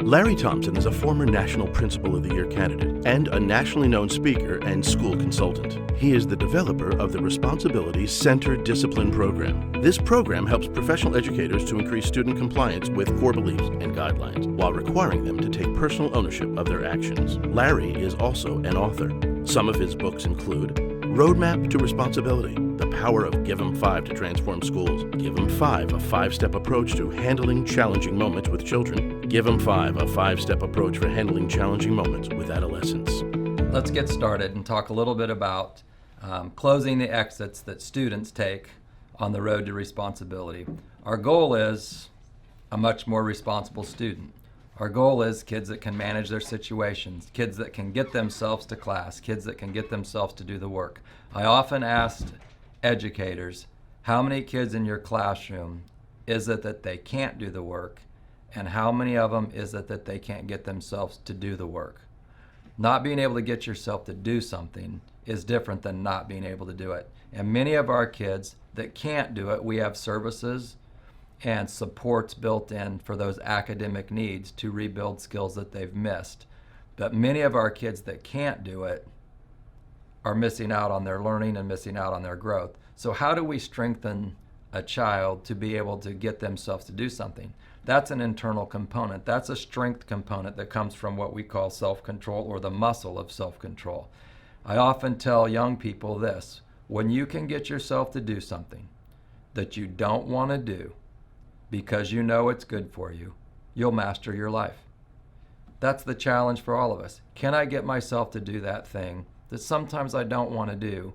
Larry Thompson is a former National Principal of the Year candidate and a nationally known speaker and school consultant. He is the developer of the Responsibility Centered Discipline Program. This program helps professional educators to increase student compliance with core beliefs and guidelines while requiring them to take personal ownership of their actions. Larry is also an author. Some of his books include Roadmap to Responsibility, The Power of Give 'em 5 to Transform Schools, Give 'em 5, a 5-step approach to handling challenging moments with children, Give 'em 5, a 5-step approach for handling challenging moments with adolescents. Let's get started and talk a little bit about closing the exits that students take on the road to responsibility. Our goal is a much more responsible student. Our goal is kids that can manage their situations, kids that can get themselves to class, kids that can get themselves to do the work. I often ask educators, how many kids in your classroom is it that they can't do the work, and how many of them is it that they can't get themselves to do the work? Not being able to get yourself to do something is different than not being able to do it. And many of our kids that can't do it, we have services and supports built in for those academic needs to rebuild skills that they've missed. But many of our kids that can't do it are missing out on their learning and missing out on their growth. So how do we strengthen a child to be able to get themselves to do something? That's an internal component. That's a strength component that comes from what we call self-control, or the muscle of self-control. I often tell young people this: when you can get yourself to do something that you don't want to do because you know it's good for you, you'll master your life. That's the challenge for all of us. Can I get myself to do that thing that sometimes I don't want to do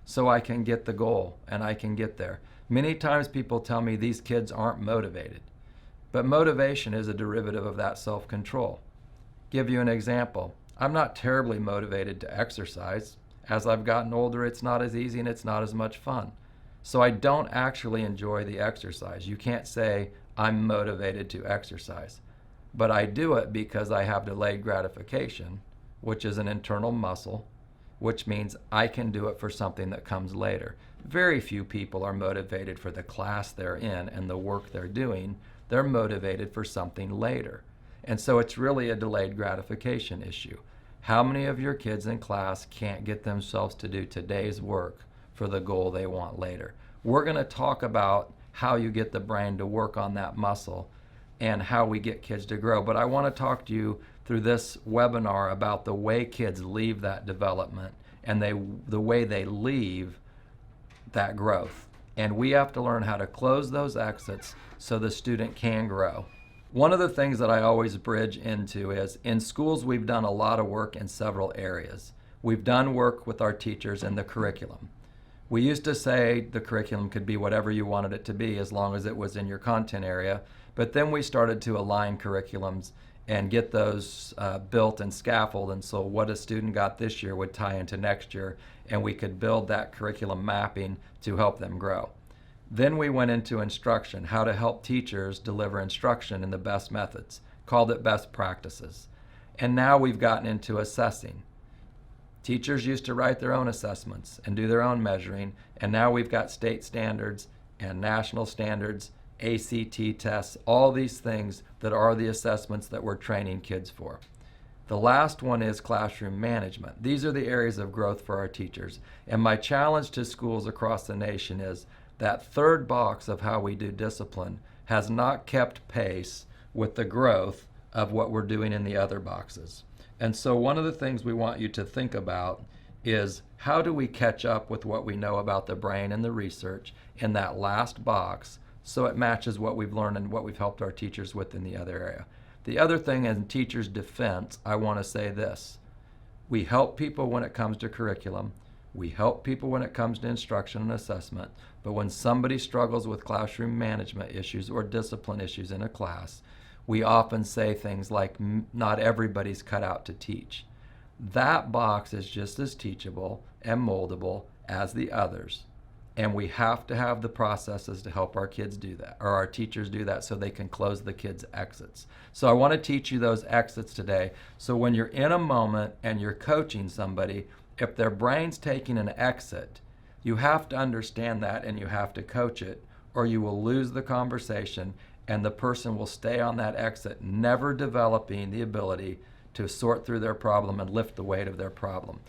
so I can get the goal and I can get there? Many times people tell me these kids aren't motivated, but motivation is a derivative of that self-control. Give you an example. I'm not terribly motivated to exercise. As I've gotten older, it's not as easy and it's not as much fun. So I don't actually enjoy the exercise. You can't say I'm motivated to exercise, but I do it because I have delayed gratification, which is an internal muscle, which means I can do it for something that comes later. Very few people are motivated for the class they're in and the work they're doing. They're motivated for something later. And so it's really a delayed gratification issue. How many of your kids in class can't get themselves to do today's work for the goal they want later? We're going to talk about how you get the brain to work on that muscle and how we get kids to grow. But I want to talk to you through this webinar about the way kids leave that development and the way they leave that growth. And we have to learn how to close those exits so the student can grow. One of the things that I always bridge into is, in schools we've done a lot of work in several areas. We've done work with our teachers in the curriculum. We used to say the curriculum could be whatever you wanted it to be as long as it was in your content area, but then we started to align curriculums and get those built and scaffolded, and so what a student got this year would tie into next year, and we could build that curriculum mapping to help them grow. Then we went into instruction, how to help teachers deliver instruction in the best methods, called it best practices. And now we've gotten into assessing. Teachers used to write their own assessments and do their own measuring, and now we've got state standards and national standards, ACT tests, all these things that are the assessments that we're training kids for. The last one is classroom management. These are the areas of growth for our teachers. And my challenge to schools across the nation is that third box of how we do discipline has not kept pace with the growth of what we're doing in the other boxes. And so one of the things we want you to think about is, how do we catch up with what we know about the brain and the research in that last box so it matches what we've learned and what we've helped our teachers with in the other area. The other thing, in teachers' defense, I want to say this: we help people when it comes to curriculum, we help people when it comes to instruction and assessment, but when somebody struggles with classroom management issues or discipline issues in a class, we often say things like, not everybody's cut out to teach. That box is just as teachable and moldable as the others. And we have to have the processes to help our kids do that, or our teachers do that, so they can close the kids' exits. So I want to teach you those exits today. So when you're in a moment and you're coaching somebody, if their brain's taking an exit, you have to understand that and you have to coach it, or you will lose the conversation, and the person will stay on that exit, never developing the ability to sort through their problem and lift the weight of their problem.